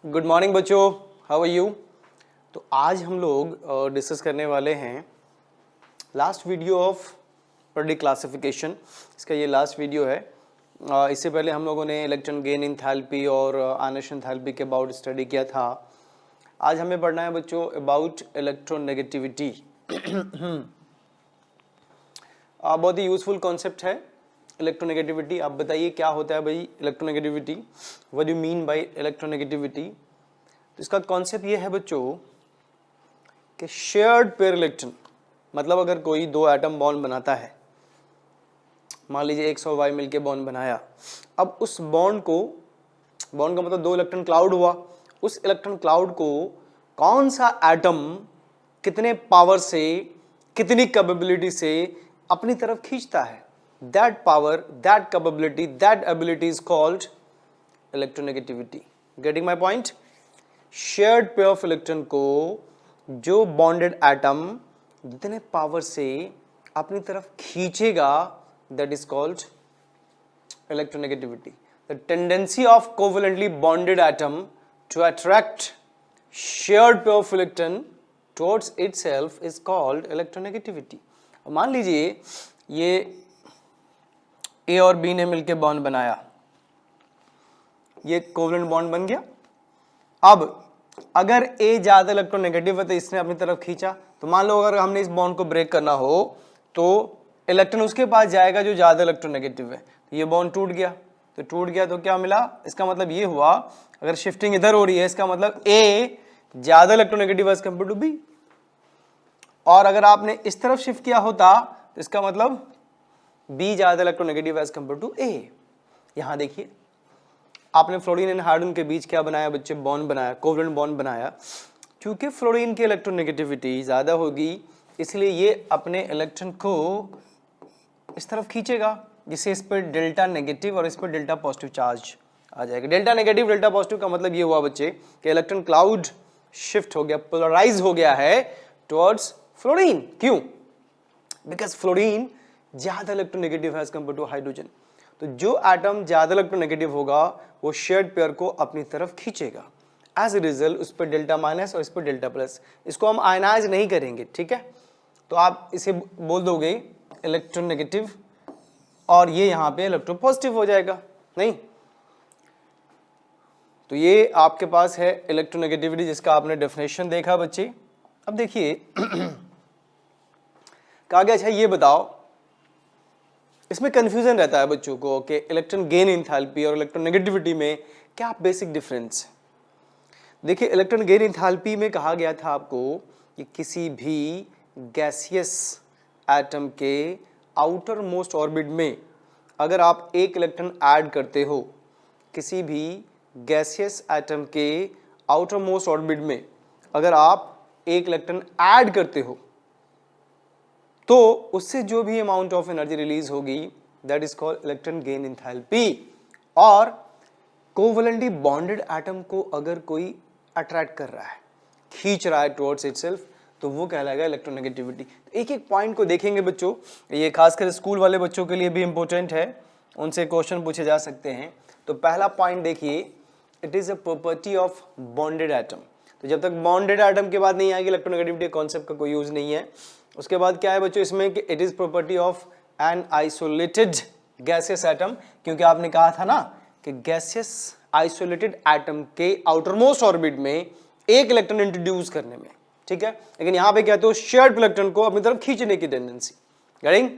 Good morning बच्चों, how are you. तो आज हम लोग डिस्कस करने वाले हैं last video of predict classification. इसका ये लास्ट वीडियो है। इससे पहले हम लोगों ने इलेक्ट्रॉन गेन एंथैल्पी और आयनेशन एंथैल्पी के अबाउट स्टडी किया था। आज हमें पढ़ना है बच्चों अबाउट इलेक्ट्रोनेगेटिविटी। बहुत ही यूजफुल कॉन्सेप्ट है इलेक्ट्रोनेगेटिविटी। आप बताइए क्या होता है भाई electronegativity, what do you mean by electronegativity. तो इसका कॉन्सेप्ट ये है बच्चों कि शेयर्ड पेयर इलेक्ट्रॉन, मतलब अगर कोई दो एटम बॉन्ड बनाता है, मान लीजिए X और Y मिलके बॉन्ड बनाया, अब उस बॉन्ड का मतलब दो इलेक्ट्रॉन क्लाउड हुआ, उस इलेक्ट्रॉन क्लाउड को कौन सा एटम कितने पावर से, कितनी कैपेबिलिटी से अपनी तरफ खींचता है, that power, that capability, that ability is called electronegativity. Getting my point. Shared pair of electron को जो बॉन्डेड एटम जितने पावर से अपनी तरफ खींचेगा, that is called electronegativity. The tendency of covalently bonded atom to attract shared pair of electron towards itself is called electronegativity. मान लीजिए ये ए और बी ने मिलकर बॉन्ड बनाया, ये कोवेलेंट बॉन्ड बन गया। अब अगर ए ज्यादा इलेक्ट्रोनेगेटिव है तो इसने अपनी तरफ खींचा, तो मान लो अगर हमने इस बॉन्ड को ब्रेक करना हो तो इलेक्ट्रॉन उसके पास जाएगा जो ज्यादा इलेक्ट्रोनेगेटिव है। तो ये बॉन्ड टूट गया, तो क्या मिला, इसका मतलब ये हुआ अगर शिफ्टिंग इधर हो रही है इसका मतलब ए ज्यादा electronegative as compare to B, और अगर आपने इस तरफ शिफ्ट किया होता तो इसका मतलब बी ज्यादा इलेक्ट्रोनेगेटिव एज कंपेयर टू ए। यहां देखिए आपने फ्लोरीन एंड हाइड्रोजन के बीच क्या बनाया बच्चे, बॉन्ड बनाया, कोवेलेंट बॉन्ड बनाया। क्योंकि फ्लोरीन की इलेक्ट्रोनेगेटिविटी ज्यादा होगी इसलिए ये अपने इलेक्ट्रॉन को इस तरफ खींचेगा, जिससे इस पर डेल्टा नेगेटिव और इस पर डेल्टा पॉजिटिव चार्ज आ जाएगा। डेल्टा नेगेटिव डेल्टा पॉजिटिव का मतलब ये हुआ बच्चे कि इलेक्ट्रॉन क्लाउड शिफ्ट हो गया, पोलराइज हो गया है टुवर्ड्स फ्लोरीन। क्यों? बिकॉज फ्लोरीन ज्यादा इलेक्ट्रोनेगेटिव है एज कंपेयर टू हाइड्रोजन। तो जो एटम ज्यादा इलेक्ट्रोनेगेटिव होगा वो शेयर्ड पेयर को अपनी तरफ खींचेगा। एज ए रिजल्ट उस पर डेल्टा माइनस और इस पर डेल्टा प्लस। इसको हम आयनाइज नहीं करेंगे, ठीक है। तो आप इसे बोल दोगे इलेक्ट्रोनेगेटिव और ये यहां पे इलेक्ट्रोपॉजिटिव हो जाएगा, नहीं। तो ये आपके पास है इलेक्ट्रोनेगेटिविटी जिसका आपने डेफिनेशन देखा बच्चे। अब देखिए कहा गया अच्छा ये बताओ, इसमें कंफ्यूजन रहता है बच्चों को कि इलेक्ट्रॉन गेन एंथैल्पी और इलेक्ट्रोनेगेटिविटी में क्या बेसिक डिफरेंस है। देखिए इलेक्ट्रॉन गेन एंथैल्पी में कहा गया था आपको कि किसी भी गैसियस एटम के आउटर मोस्ट ऑर्बिट में अगर आप एक इलेक्ट्रॉन ऐड करते हो, किसी भी गैसियस एटम के आउटर मोस्ट ऑर्बिट में अगर आप एक इलेक्ट्रॉन ऐड करते हो तो उससे जो भी अमाउंट ऑफ एनर्जी रिलीज होगी that is called electron gain enthalpy. और कोवेलेंटली बॉन्डेड एटम को अगर कोई अट्रैक्ट कर रहा है, खींच रहा है टुवर्ड्स इटसेल्फ, तो वो कहलाएगा इलेक्ट्रोनेगेटिविटी। तो एक एक पॉइंट को देखेंगे बच्चों, ये खासकर स्कूल वाले बच्चों के लिए भी इंपॉर्टेंट है, उनसे क्वेश्चन पूछे जा सकते हैं। तो पहला पॉइंट देखिए, it is a property of bonded atom. तो जब तक बॉन्डेड एटम के बाद नहीं आएगी इलेक्ट्रोनेगेटिविटी कॉन्सेप्ट का कोई यूज नहीं है। उसके बाद क्या है बच्चों इसमें कि it is property of an isolated gaseous atom, क्योंकि आपने कहा था ना कि गैसियस आइसोलेटेड एटम के आउटर मोस्ट ऑर्बिट में एक इलेक्ट्रॉन इंट्रोड्यूस करने में, ठीक है। लेकिन यहां पे कहते हो शेयर्ड इलेक्ट्रॉन को अपनी तरफ खींचने की टेंडेंसी। गेटिंग?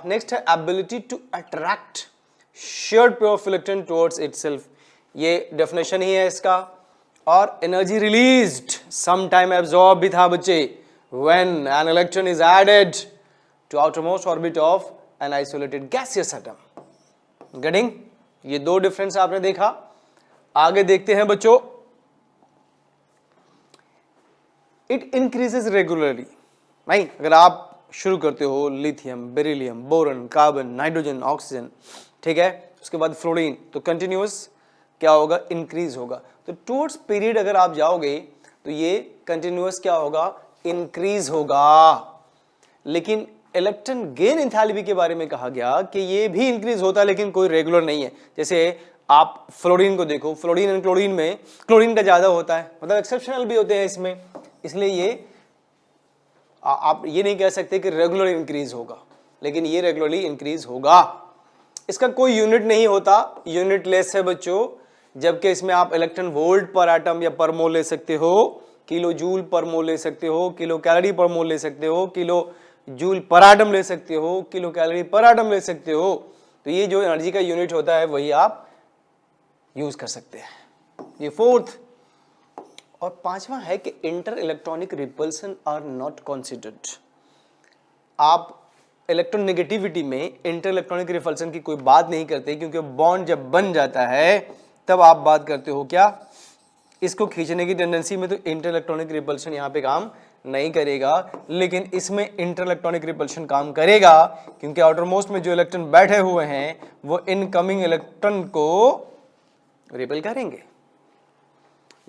नेक्स्ट है ability to attract shared pair of electron towards itself, ये डेफिनेशन ही है इसका। और energy released some time absorb भी था बच्चे when an electron is added to outermost orbit of an isolated gaseous atom. Getting? ये दो डिफरेंस आपने देखा। आगे देखते हैं बच्चों, इट इंक्रीजेस रेगुलरली। नहीं, अगर आप शुरू करते हो lithium, beryllium, boron, carbon, nitrogen, oxygen, ठीक है, उसके बाद फ्लोरीन, तो कंटिन्यूअस क्या होगा, इंक्रीज होगा। तो टुवर्ड्स पीरियड अगर आप जाओगे तो ये कंटिन्यूअस क्या होगा, इंक्रीज होगा। लेकिन इलेक्ट्रॉन गेन एंथैल्पी के बारे में कहा गया कि ये भी इंक्रीज होता है लेकिन कोई रेगुलर नहीं है। जैसे आप फ्लोरीन को देखो, फ्लोरीन एंड क्लोरीन में क्लोरीन का ज्यादा होता है, मतलब एक्सेप्शनल भी होते हैं इसमें, इसलिए ये आप ये नहीं कह सकते कि रेगुलर इंक्रीज होगा, लेकिन ये रेगुलरली इंक्रीज होगा। इसका कोई यूनिट नहीं होता, यूनिट लेस है बच्चों, जबकि इसमें आप इलेक्ट्रॉन वोल्ट पर एटम या पर मोल ले सकते हो, किलो जूल पर मोल ले सकते हो, किलो कैलोरी पर मोल ले सकते हो, किलो जूल पर एटम ले सकते हो, किलो कैलोरी पर एटम ले सकते हो। तो ये जो एनर्जी का यूनिट होता है वही आप यूज कर सकते हैं। ये फोर्थ। और पांचवा है कि inter electronic repulsion are not considered. आप इलेक्ट्रोनेगेटिविटी में इंटर इलेक्ट्रॉनिक रिपल्सन की कोई बात नहीं करते, क्योंकि बॉन्ड जब बन जाता है तब आप बात करते हो क्या, इसको खींचने की टेंडेंसी में, तो इंटर इलेक्ट्रॉनिक रिपल्सन यहाँ पे काम नहीं करेगा। लेकिन इसमें इंटर इलेक्ट्रॉनिक रिपल्सन काम करेगा, क्योंकि आउटर मोस्ट में जो इलेक्ट्रॉन बैठे हुए हैं वो इनकमिंग इलेक्ट्रॉन को रिपेल करेंगे।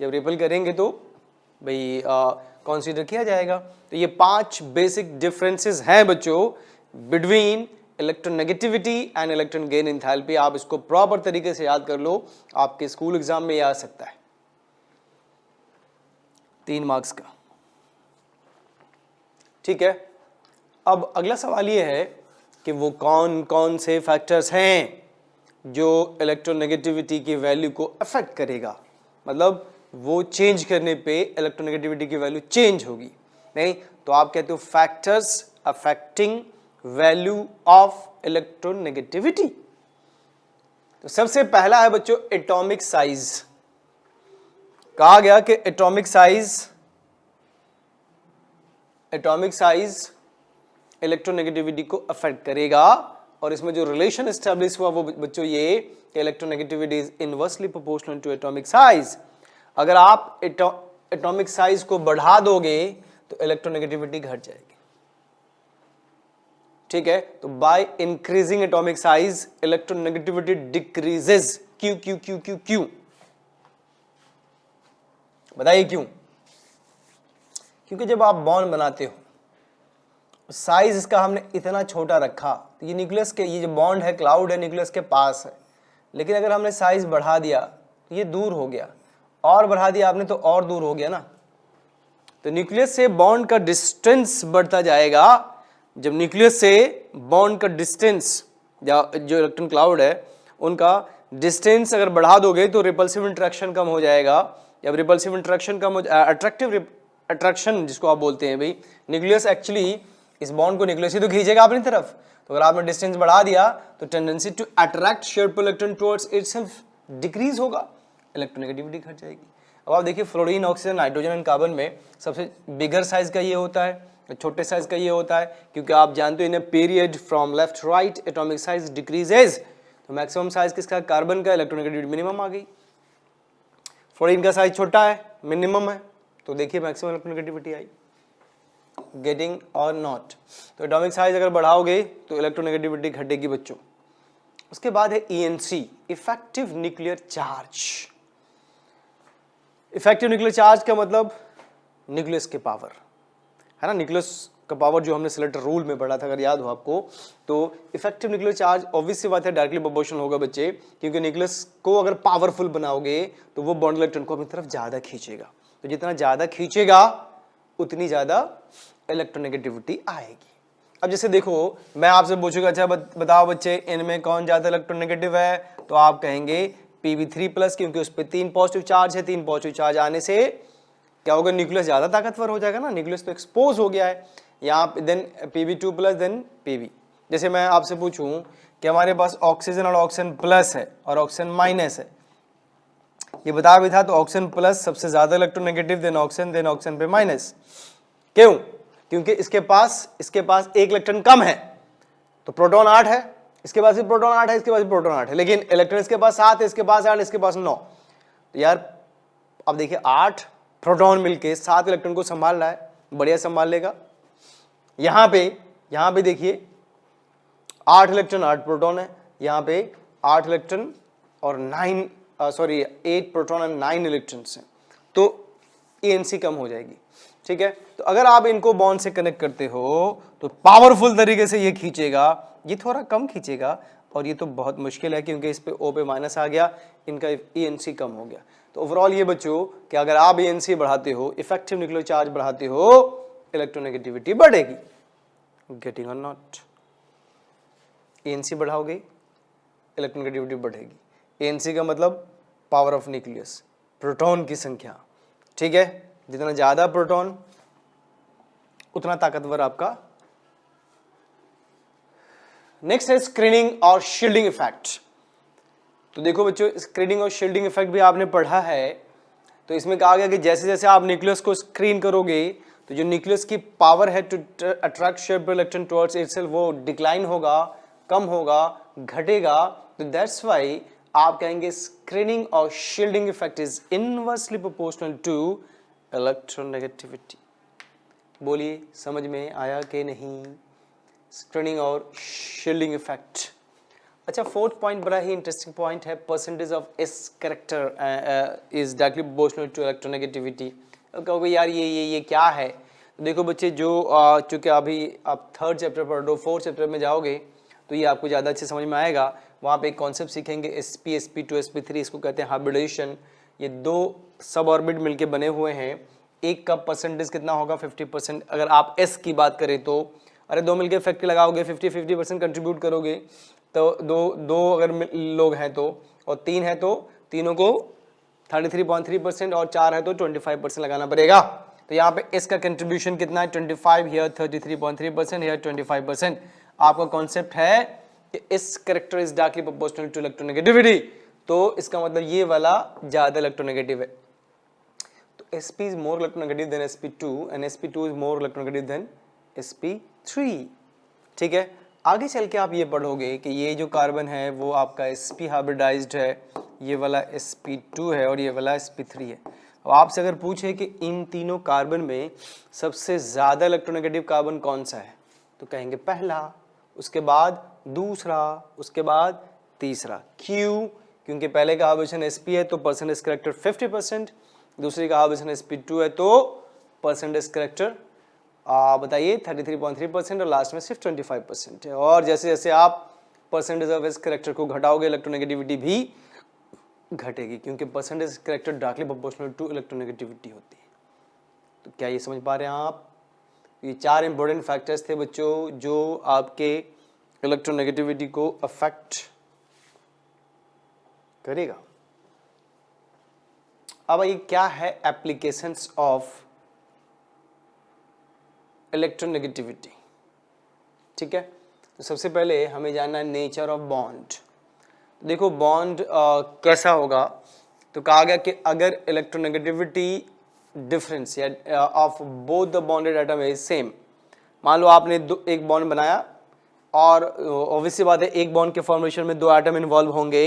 जब रिपेल करेंगे तो भाई कंसीडर किया जाएगा। तो ये 5 बेसिक डिफरेंसेस हैं बच्चों between electronegativity and electron gain enthalpy. आप इसको प्रॉपर तरीके से याद कर लो, आपके स्कूल एग्जाम में ये आ सकता है 3 मार्क्स का। ठीक है, अब अगला सवाल ये है कि वो कौन कौन से फैक्टर्स हैं जो इलेक्ट्रोनेगेटिविटी की वैल्यू को अफेक्ट करेगा, मतलब वो चेंज करने पे इलेक्ट्रोनेगेटिविटी की वैल्यू चेंज होगी। नहीं तो आप कहते हो factors affecting value of electronegativity. तो सबसे पहला है बच्चों एटॉमिक साइज। कहा गया कि एटॉमिक साइज इलेक्ट्रोनेगेटिविटी को अफेक्ट करेगा, और इसमें जो रिलेशन एस्टैब्लिश हुआ वो बच्चों ये कि electronegativity is inversely proportional to atomic size. अगर आप एटॉमिक साइज को बढ़ा दोगे तो इलेक्ट्रोनेगेटिविटी घट जाएगी। ठीक है, तो by increasing atomic size electronegativity decreases. क्यों क्यों क्यों क्यों क्यों बताइए क्यों? क्योंकि जब आप बॉन्ड बनाते हो, साइज इसका हमने इतना छोटा रखा, तो ये न्यूक्लियस के, ये जो बॉन्ड है क्लाउड है न्यूक्लियस के पास है, लेकिन अगर हमने साइज बढ़ा दिया तो ये दूर हो गया, और बढ़ा दिया आपने तो और दूर हो गया ना। तो न्यूक्लियस से बॉन्ड का डिस्टेंस बढ़ता जाएगा। जब न्यूक्लियस से बॉन्ड का डिस्टेंस, या जो इलेक्ट्रॉन क्लाउड है उनका डिस्टेंस अगर बढ़ा दोगे तो रिपल्सिव इंटरेक्शन कम हो जाएगा। जब रिपल्सिव इंटरेक्शन कम हो, अट्रैक्टिव अट्रैक्शन जिसको आप बोलते हैं, भाई न्यूक्लियस एक्चुअली इस बॉन्ड को न्यूक्लियस ही तो खींचेगा अपनी तरफ। तो अगर आपने डिस्टेंस बढ़ा दिया तो tendency to attract shared pair electron towards itself decrease होगा, इलेक्ट्रोनेगेटिविटी घट जाएगी। अब आप देखिए fluorine, oxygen, nitrogen and carbon में सबसे बिगर साइज का ये होता है, छोटे साइज का ये होता है, क्योंकि आप जानते हो in a period from left right atomic size decreases. तो मैक्सिमम साइज किसका? कार्बन का, इलेक्ट्रोनेगेटिविटी मिनिमम आ गई। फ्लोरीन का साइज छोटा है, मिनिमम है, तो देखिए मैक्सिमम इलेक्ट्रोनेगेटिविटी आई। गेटिंग और नॉट? तो एटॉमिक साइज अगर बढ़ाओगे तो इलेक्ट्रोनेगेटिविटी घटेगी बच्चों। उसके बाद है ENC, effective nuclear charge. Effective nuclear charge का मतलब न्यूक्लियस के पावर है ना, न्यूक्लियस का पावर जो हमने सिलेक्टर रूल में पढ़ा था अगर याद हो आपको। तो इफेक्टिव न्यूक्लियर चार्ज ऑब्वियस सी बात है डायरेक्टली प्रोपोर्शनल होगा बच्चे, क्योंकि न्यूक्लियस को अगर पावरफुल बनाओगे तो वो बॉन्ड इलेक्ट्रॉन को अपनी तरफ ज्यादा खींचेगा। तो जितना ज्यादा खींचेगा उतनी ज्यादा इलेक्ट्रोनेगेटिविटी आएगी। अब जैसे देखो मैं आपसे पूछूंगा, अच्छा बताओ बच्चे इनमें कौन ज्यादा इलेक्ट्रोनेगेटिव है, तो आप कहेंगे Pb3+, क्योंकि उस पर 3 पॉजिटिव चार्ज है। 3 पॉजिटिव चार्ज आने से क्या होगा, न्यूक्लियस ज्यादा ताकतवर हो जाएगा ना, न्यूक्लियस तो एक्सपोज हो गया है यहाँ। Then Pb2+, then Pb। जैसे मैं आपसे पूछूं कि हमारे पास ऑक्सीजन और ऑक्सीजन प्लस है और ऑक्सीजन माइनस है, ये बता भी था, तो ऑक्सीजन प्लस सबसे ज्यादा इलेक्ट्रोनेगेटिव, देन ऑक्सीजन पे माइनस। क्यों? क्योंकि इसके पास एक इलेक्ट्रॉन कम है, तो प्रोटॉन 8 है, इसके पास भी प्रोटॉन 8 है, इसके पास भी प्रोटॉन 8 है, लेकिन इलेक्ट्रॉन इसके पास 7 है, इसके पास 8, इसके पास 9। तो यार अब देखिए 8 प्रोटॉन मिलके 7 इलेक्ट्रॉन को संभाल रहा है, बढ़िया संभाल लेगा। यहाँ पे देखिए 8 इलेक्ट्रॉन 8 प्रोटॉन है, यहाँ पे 8 इलेक्ट्रॉन और 8 प्रोटॉन और 9 इलेक्ट्रॉन्स हैं, तो ENC कम हो जाएगी। ठीक है, तो अगर आप इनको बॉन्ड से कनेक्ट करते हो तो पावरफुल तरीके से ये खींचेगा, ये थोड़ा कम खींचेगा और ये तो बहुत मुश्किल है क्योंकि इस पे O पे माइनस आ गया, इनका ENC कम हो गया। तो ओवरऑल ये बच्चों कि अगर आप ENC बढ़ाते हो, इफेक्टिव न्यूक्लियर चार्ज बढ़ाते हो, इलेक्ट्रोनेगेटिविटी बढ़ेगी। गेटिंग और नॉट? ENC बढ़ाओगे इलेक्ट्रोनेगेटिविटी बढ़ेगी। ENC का मतलब पावर ऑफ न्यूक्लियस, प्रोटॉन की संख्या, ठीक है। जितना ज्यादा प्रोटॉन उतना ताकतवर आपका। नेक्स्ट है स्क्रीनिंग और शील्डिंग इफेक्ट। तो देखो बच्चों, स्क्रीनिंग और शील्डिंग इफेक्ट भी आपने पढ़ा है। तो इसमें कहा गया कि जैसे जैसे आप न्यूक्लियस को स्क्रीन करोगे तो जो न्यूक्लियस की पावर है टू अट्रैक्ट शेप इलेक्ट्रॉन टुवर्ड्स इटसेल्फ वो डिक्लाइन होगा, कम होगा, घटेगा। तो दैट्स व्हाई आप कहेंगे स्क्रीनिंग और shielding effect is inversely proportional to electronegativity. बोलिए समझ में आया कि नहीं? स्क्रीनिंग और शील्डिंग इफेक्ट। अच्छा, फोर्थ पॉइंट बड़ा ही इंटरेस्टिंग पॉइंट है, percentage of s character is directly proportional to electronegativity. कहोगे यार ये क्या है? तो देखो बच्चे, जो चूंकि अभी आप थर्ड चैप्टर पढ़ रहे हो, फोर्थ चैप्टर में जाओगे तो ये आपको ज़्यादा अच्छे समझ में आएगा। वहाँ पे एक कॉन्सेप्ट सीखेंगे sp sp2 sp3, इसको कहते हैं हाइब्रिडेशन। ये दो सब ऑर्बिट मिलके बने हुए हैं, एक का परसेंटेज कितना होगा 50%। अगर आप s की बात करें तो अरे दो मिलके फैक्ट्री लगाओगे 50-50% कंट्रीब्यूट करोगे, तो दो अगर लोग हैं तो, और तीन है तो तीनों को 33.3% और चार है तो 25% लगाना पड़ेगा। तो यहाँ पे s का कंट्रीब्यूशन कितना है 25, हियर 33.3%, हियर 25%। आपका कॉन्सेप्ट है कि s character is directly proportional to electronegativity, तो इसका मतलब ये वाला ज्यादा इलेक्ट्रोनेगेटिव है। तो sp is more electronegative than sp2 and sp2 is more electronegative than sp3, ठीक है। आगे चल के आप ये पढ़ोगे कि ये जो कार्बन है वो आपका sp हाइब्रिडाइज्ड है, ये वाला sp2 है और ये वाला sp3 है। अब आपसे अगर पूछे कि इन तीनों कार्बन में सबसे ज्यादा इलेक्ट्रोनेगेटिव कार्बन कौन सा है, तो कहेंगे पहला, उसके बाद दूसरा, उसके बाद तीसरा। क्यों? क्योंकि पहले का हाइब्रिडेशन sp है तो परसेंटेज कैरेक्टर 50%, दूसरे का हाइब्रिडेशन sp2 है तो परसेंटेज कैरेक्टर बताइए 33.3% और लास्ट में सिर्फ 25% है। और जैसे जैसे आप परसेंटेज ऑफ एस कैरेक्टर को घटाओगे इलेक्ट्रोनेगेटिविटी भी घटेगी, क्योंकि percentage character directly proportional to electronegativity होती है। तो क्या ये समझ पा रहे हैं आप? ये चार इंपॉर्टेंट फैक्टर्स थे बच्चों जो आपके इलेक्ट्रोनेगेटिविटी को अफेक्ट करेगा। अब ये क्या है एप्लीकेशंस ऑफ इलेक्ट्रोनेगेटिविटी, ठीक है। तो सबसे पहले हमें जानना है नेचर ऑफ बॉन्ड। देखो बॉन्ड कैसा होगा, तो कहा गया कि अगर इलेक्ट्रोनेगेटिविटी डिफरेंस या of both the bonded atom is same, मान लो आपने एक बॉन्ड बनाया और ऑब्वियसली बात है एक बॉन्ड के फॉर्मेशन में दो एटम इन्वॉल्व होंगे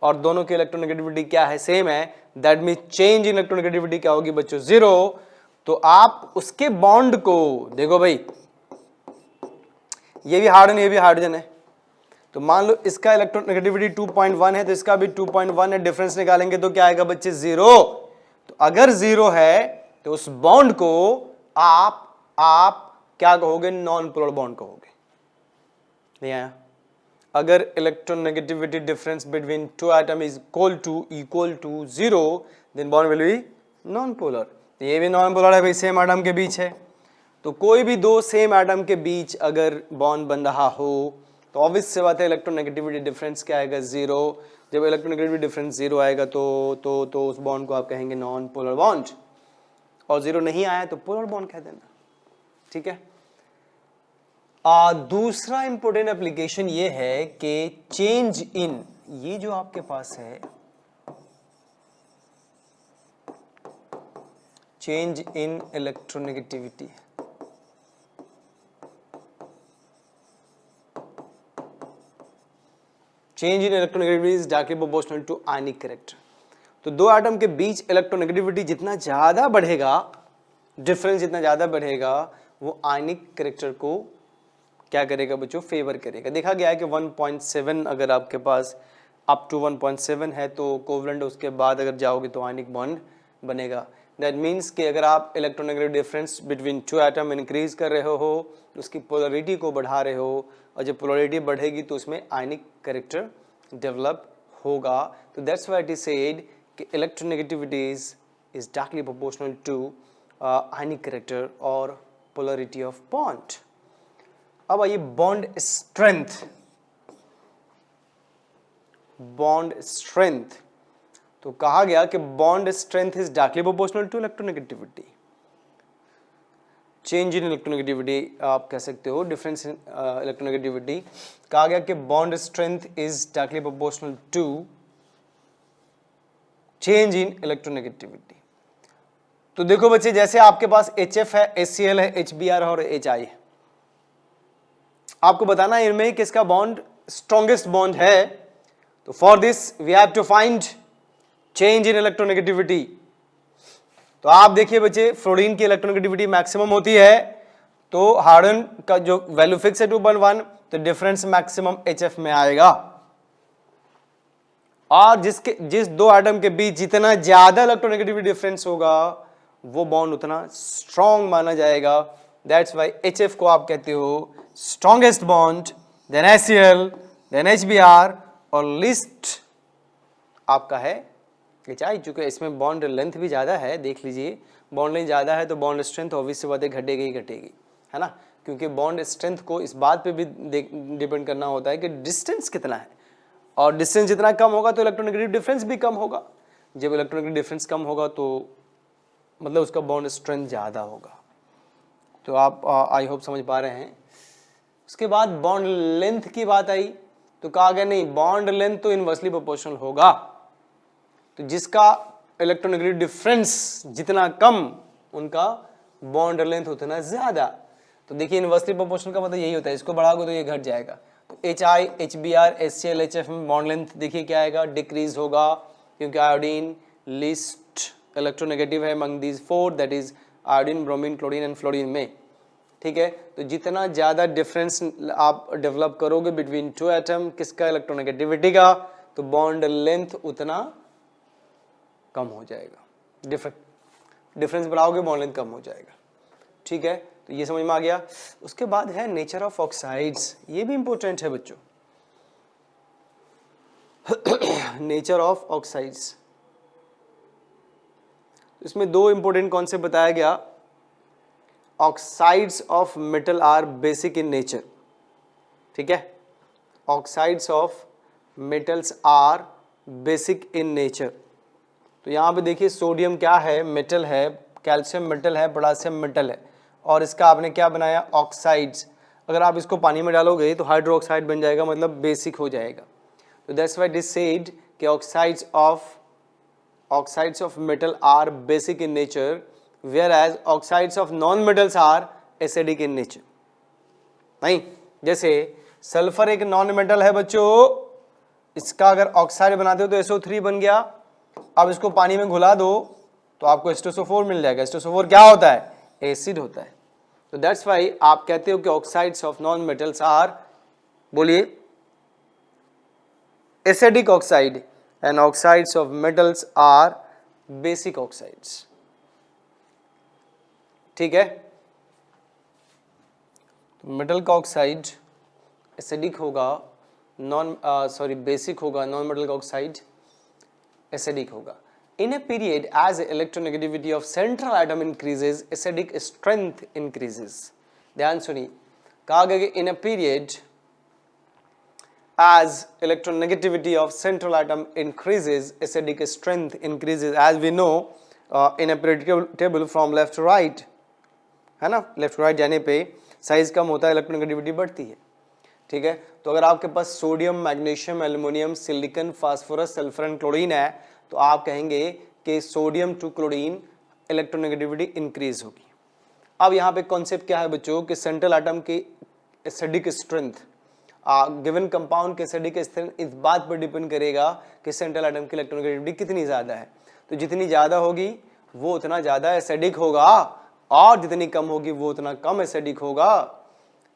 और दोनों की इलेक्ट्रोनेगेटिविटी क्या है, सेम है, that mean change in electronegativity क्या होगी बच्चों, 0। तो आप उसके बॉन्ड को देखो भाई, ये भी हाइड्रोजन ये भी हाइड्रोजन है, तो मान लो इसका इलेक्ट्रोनेगेटिविटी 2.1 है तो इसका भी 2.1 है, डिफरेंस निकालेंगे तो क्या आएगा बच्चे 0। तो अगर 0 है तो उस बॉन्ड को आप क्या कहोगे, नॉन पोलर बॉन्ड कहोगे। नहीं आया? अगर electronegativity difference between two atom is equal to 0 then bond will be non polar. ये भी नॉन पोलर है भाई, सेम एटम के बीच है। तो कोई भी दो सेम एटम के बीच अगर बॉन्ड बन रहा हो तो ऑब्वियस से बात है इलेक्ट्रोनेगेटिविटी डिफरेंस क्या आएगा, 0। जब इलेक्ट्रोनेगेटिविटी डिफरेंस 0 आएगा तो उस बॉन्ड को आप कहेंगे नॉन पोलर बॉन्ड, और 0 नहीं आया तो पोलर बॉन्ड कह देना, ठीक है। दूसरा इंपॉर्टेंट एप्लीकेशन ये है कि चेंज इन, ये जो आपके पास है change in electronegativity, change in electronegativity is directly proportional to ionic character. तो दो एटम के बीच इलेक्ट्रोनेगेटिविटी जितना ज्यादा बढ़ेगा, डिफरेंस जितना ज्यादा बढ़ेगा, वो आयनिक कैरेक्टर को क्या करेगा बच्चों, फेवर करेगा। देखा गया है कि 1.7 अगर आपके पास अप टू 1.7 है तो कोवलेंट, उसके बाद अगर जाओगे तो आयनिक बॉन्ड बनेगा। दैट मीन्स कि अगर आप electronegative difference between two atom increase कर रहे हो, उसकी पोलरिटी को बढ़ा रहे हो, और जब पोलरिटी बढ़ेगी तो उसमें आयनिक कैरेक्टर डेवलप होगा. तो that's why it is said कि electronegativity is directly proportional to ionic character और पोलरिटी ऑफ बॉन्ड. अब आइए बॉन्ड स्ट्रेंथ. बॉन्ड स्ट्रेंथ तो कहा गया कि bond strength is directly proportional to electronegativity. Change in electronegativity आप कह सकते हो, डिफरेंस इन इलेक्ट्रोनेगेटिविटी. कहा गया कि bond strength is directly proportional to change in electronegativity. तो देखो बच्चे, जैसे आपके पास HF है, HCl है, HBr और HI है, आपको बताना है इनमें किसका बॉन्ड स्ट्रॉन्गेस्ट बॉन्ड है. तो for this we have to find change in electronegativity. तो आप देखिए बच्चे, फ्लोरीन की इलेक्ट्रोनेगेटिविटी मैक्सिमम होती है, तो हार्डन का जो वैल्यू फिक्स है 2.1, तो डिफरेंस मैक्सिमम HF में आएगा. और जिस दो एटम के बीच जितना ज्यादा इलेक्ट्रोनेगेटिविटी डिफरेंस होगा वो बॉन्ड उतना स्ट्रॉन्ग माना जाएगा. दैट्स व्हाई HF को आप कहते हो strongest bond, then HCl, then HBr और लिस्ट आपका है HI. चूंकि इसमें बॉन्ड लेंथ भी ज्यादा है, देख लीजिए बॉन्ड लेंथ ज्यादा है तो बॉन्ड स्ट्रेंथ ऑब्वियस सी बात है घटेगी ही घटेगी, है ना. क्योंकि बॉन्ड स्ट्रेंथ को इस बात पे भी डिपेंड करना होता है कि डिस्टेंस कितना है, और डिस्टेंस जितना कम होगा तो इलेक्ट्रोनेगेटिव डिफरेंस भी कम होगा. जब इलेक्ट्रोनेगेटिव डिफरेंस कम होगा तो मतलब उसका बॉन्ड स्ट्रेंथ ज़्यादा होगा. तो आप आई होप समझ पा रहे हैं. उसके बाद बॉन्ड लेंथ की बात आई तो कहा गया नहीं, बॉन्ड लेंथ तो इनवर्सली प्रोपोर्शनल होगा. तो जिसका इलेक्ट्रोनेगेटिव डिफरेंस जितना कम उनका बॉन्ड लेंथ उतना ज़्यादा. तो देखिए इनवर्सली प्रोपोर्शनल का मतलब यही होता है, इसको बढ़ाओगे तो ये घट जाएगा. तो HI, HBr, HCl, HF में बॉन्ड लेंथ देखिए क्या आएगा, डिक्रीज होगा, क्योंकि आयोडीन लीस्ट इलेक्ट्रोनेगेटिव है among these four, that is iodine, bromine, chlorine and fluorine में. ठीक है, तो जितना ज़्यादा डिफरेंस आप डेवलप करोगे बिटवीन टू एटम किसका, इलेक्ट्रोनेगेटिविटी का, तो बॉन्ड लेंथ उतना कम हो जाएगा. डिफरेंस बढ़ाओगे बॉन्ड लेंथ कम हो जाएगा. ठीक है, तो ये समझ में आ गया. उसके बाद है नेचर ऑफ ऑक्साइड्स, ये भी इंपॉर्टेंट है बच्चों. नेचर ऑफ ऑक्साइड्स, इसमें दो इंपॉर्टेंट कॉन्सेप्ट बताया गया. Oxides of metal are basic in nature. ठीक है, oxides of metals are basic in nature. तो यहाँ पे देखिए सोडियम क्या है, मेटल है, कैल्शियम मेटल है, पोटेशियम मेटल है, और इसका आपने क्या बनाया, ऑक्साइड्स. अगर आप इसको पानी में डालोगे तो हाइड्रोक्साइड बन जाएगा, मतलब बेसिक हो जाएगा. तो that's why it is said कि oxides of metal are basic in nature, whereas oxides of non metals are acidic in nature. नहीं, जैसे सल्फर एक नॉन मेटल है बच्चों, इसका अगर ऑक्साइड बनाते हो तो SO3 बन गया. अब इसको पानी में घुला दो तो आपको H2SO4 मिल जाएगा. H2SO4 क्या होता है, एसिड होता है. तो दैट्स व्हाई आप कहते हो कि oxides of non metals are, बोलिए, acidic oxide, and oxides of metals are basic oxides. ठीक है, तो मेटल का ऑक्साइड एसिडिक होगा, बेसिक होगा, नॉन मेटल का ऑक्साइड एसिडिक होगा. In a period as electronegativity of central atom increases, acidic strength increases. ध्यान सुनिए, कहा गया कि in a period as electronegativity of central atom increases, acidic strength increases. As we know in a periodic table from left to right, है ना, left to right जाने पे size कम होता है, इलेक्ट्रोनेगेटिविटी बढ़ती है. ठीक है, तो अगर आपके पास sodium, magnesium, aluminium, silicon, phosphorus, sulphur and chlorine है तो आप कहेंगे कि sodium to chlorine electronegativity increase होगी. अब यहाँ पे कॉन्सेप्ट क्या है बच्चों कि सेंट्रल एटम की एसिडिक स्ट्रेंथ, गिवन कंपाउंड के एसिडिक स्ट्रेंथ इस बात पर डिपेंड करेगा कि सेंट्रल एटम की इलेक्ट्रोनेगेटिविटी कितनी ज़्यादा है. तो जितनी ज़्यादा होगी वो उतना ज़्यादा एसिडिक होगा, और जितनी कम होगी वो उतना कम एसिडिक होगा.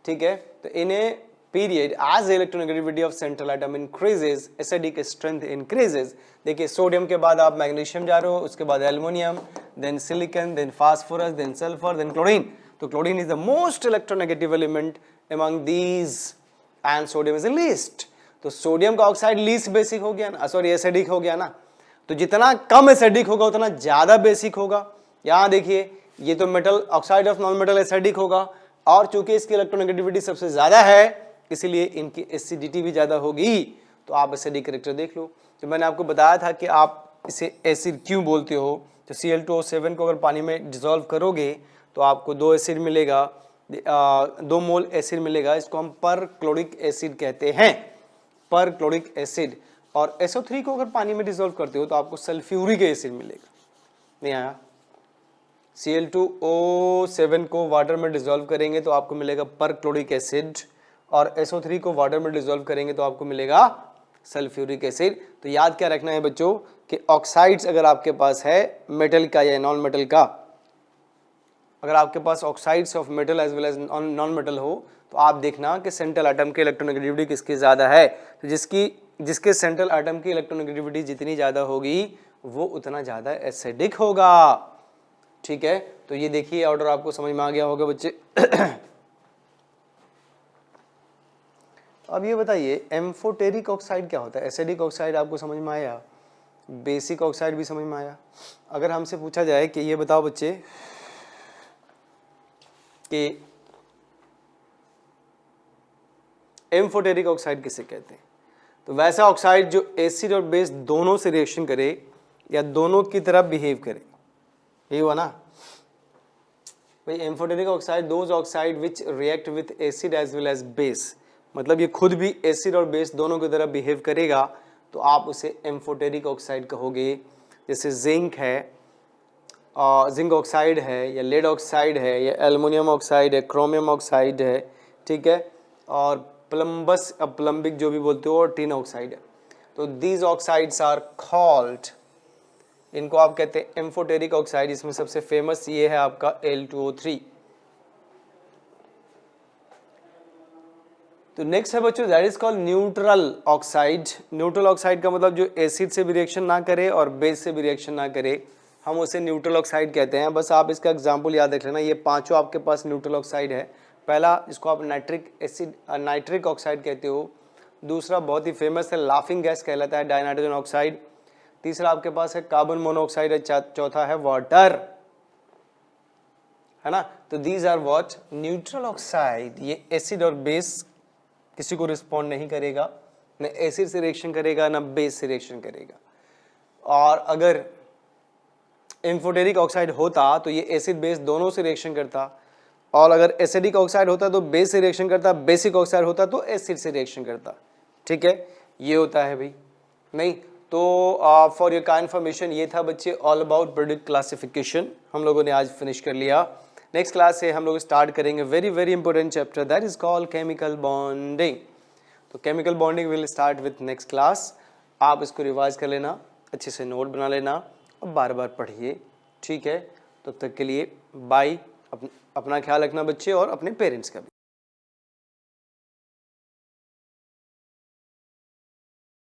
ठीक है, तो इन्हें period as the electronegativity of central atom increases, acidic strength increases. देखिए सोडियम के बाद आप मैग्नीशियम जा रहे हो, उसके बाद aluminium, then silicon, then phosphorus, then sulphur, then chlorine. तो chlorine is the most electronegative element among these and sodium is the least. तो सोडियम का ऑक्साइड लीस्ट बेसिक हो गया ना, सॉरी एसिडिक हो गया ना. तो जितना कम एसिडिक होगा उतना ज्यादा बेसिक होगा. यहां देखिए ये तो metal oxide of non metal acidic होगा, और चूंकि इसकी इलेक्ट्रोनेगेटिविटी सबसे ज्यादा है इसीलिए इनकी एसिडिटी भी ज्यादा होगी. तो आप एसिडिक कैरेक्टर देख लो. तो मैंने आपको बताया था कि आप इसे एसिड क्यों बोलते हो. तो Cl2O7 को अगर पानी में डिसॉल्व करोगे तो आपको 2 एसिड मिलेगा, 2 मोल एसिड मिलेगा. इसको हम पर क्लोरिक एसिड कहते हैं, पर क्लोरिक एसिड. और SO3 को अगर पानी में डिसॉल्व करते हो तो आपको सल्फ्यूरिक एसिड मिलेगा. नहीं आया. Cl2O7 को वाटर में डिसॉल्व करेंगे तो आपको मिलेगा पर क्लोरिक एसिड, और SO3 को वाटर में डिसॉल्व करेंगे तो आपको मिलेगा सल्फ्यूरिक एसिड. तो याद क्या रखना है बच्चों कि ऑक्साइड्स अगर आपके पास है मेटल का या नॉन मेटल का, अगर आपके पास oxides of metal as well as non metal हो तो आप देखना कि सेंट्रल एटम की इलेक्ट्रोनेगेटिविटी किसकी ज़्यादा है. तो जिसके सेंट्रल एटम की इलेक्ट्रोनेगेटिविटी जितनी ज़्यादा होगी वो उतना ज़्यादा एसिडिक होगा. ठीक है. तो ये देखिए ऑर्डर आपको समझ में आ गया होगा बच्चे. अब ये बताइए एम्फोटेरिक ऑक्साइड क्या होता है. एसिडिक ऑक्साइड आपको समझ में आया, बेसिक ऑक्साइड भी समझ में आया. अगर हमसे पूछा जाए कि ये बताओ बच्चे कि एम्फोटेरिक ऑक्साइड किसे कहते हैं, तो वैसा ऑक्साइड जो एसिड और बेस दोनों से रिएक्शन करे या दोनों की तरह बिहेव करे. यही हुआ ना भाई. Amphoteric oxide those oxide which react with acid as well as base, मतलब ये खुद भी एसिड और बेस दोनों की तरह बिहेव करेगा तो आप उसे एम्फोटेरिक ऑक्साइड कहोगे. जैसे जिंक है, जिंक ऑक्साइड है, या लेड ऑक्साइड है, या एल्युमिनियम ऑक्साइड है, क्रोमियम ऑक्साइड है. ठीक है. और प्लम्बिक जो भी बोलते हो, और टिन ऑक्साइड है. तो दीज ऑक्साइड्स आर कॉल्ड, इनको आप कहते हैं एम्फोटेरिक ऑक्साइड. इसमें सबसे फेमस ये है आपका Al2O3. तो नेक्स्ट है बच्चों that is called neutral oxide. Neutral oxide का मतलब जो एसिड से भी रिएक्शन ना करे और बेस से भी रिएक्शन ना करे, हम उसे न्यूट्रल ऑक्साइड कहते हैं. बस आप इसका एग्जांपल याद रख लेना. ये पांचों आपके पास न्यूट्रल ऑक्साइड है. पहला इसको आप नाइट्रिक ऑक्साइड कहते हो. दूसरा बहुत ही फेमस है लाफिंग गैस कहलाता है, डाइनाइट्रोजन ऑक्साइड. तीसरा आपके पास है कार्बन मोनोऑक्साइड है. चौथा है वाटर, है ना. तो these are what neutral oxide. ये एसिड और बेस किसी को रिस्पॉन्ड नहीं करेगा, न एसिड से रिएक्शन करेगा न बेस से रिएक्शन करेगा. और अगर एम्फोटेरिक ऑक्साइड होता तो ये एसिड बेस दोनों से रिएक्शन करता, और अगर एसिडिक ऑक्साइड होता तो बेस से रिएक्शन करता, बेसिक ऑक्साइड होता तो एसिड से रिएक्शन करता. ठीक है. ये होता है भाई. नहीं तो फॉर योर काइंड इन्फॉर्मेशन ये था बच्चे ऑल अबाउट प्रोडक्ट क्लासिफिकेशन. हम लोगों ने आज फिनिश कर लिया. नेक्स्ट क्लास से हम लोग स्टार्ट करेंगे very very important chapter that is called chemical bonding. तो chemical bonding will start with next class. आप इसको रिवाइज कर लेना, अच्छे से नोट बना लेना और बार बार पढ़िए. ठीक है. तब तक के लिए बाय. अपना ख्याल रखना बच्चे और अपने पेरेंट्स का भी.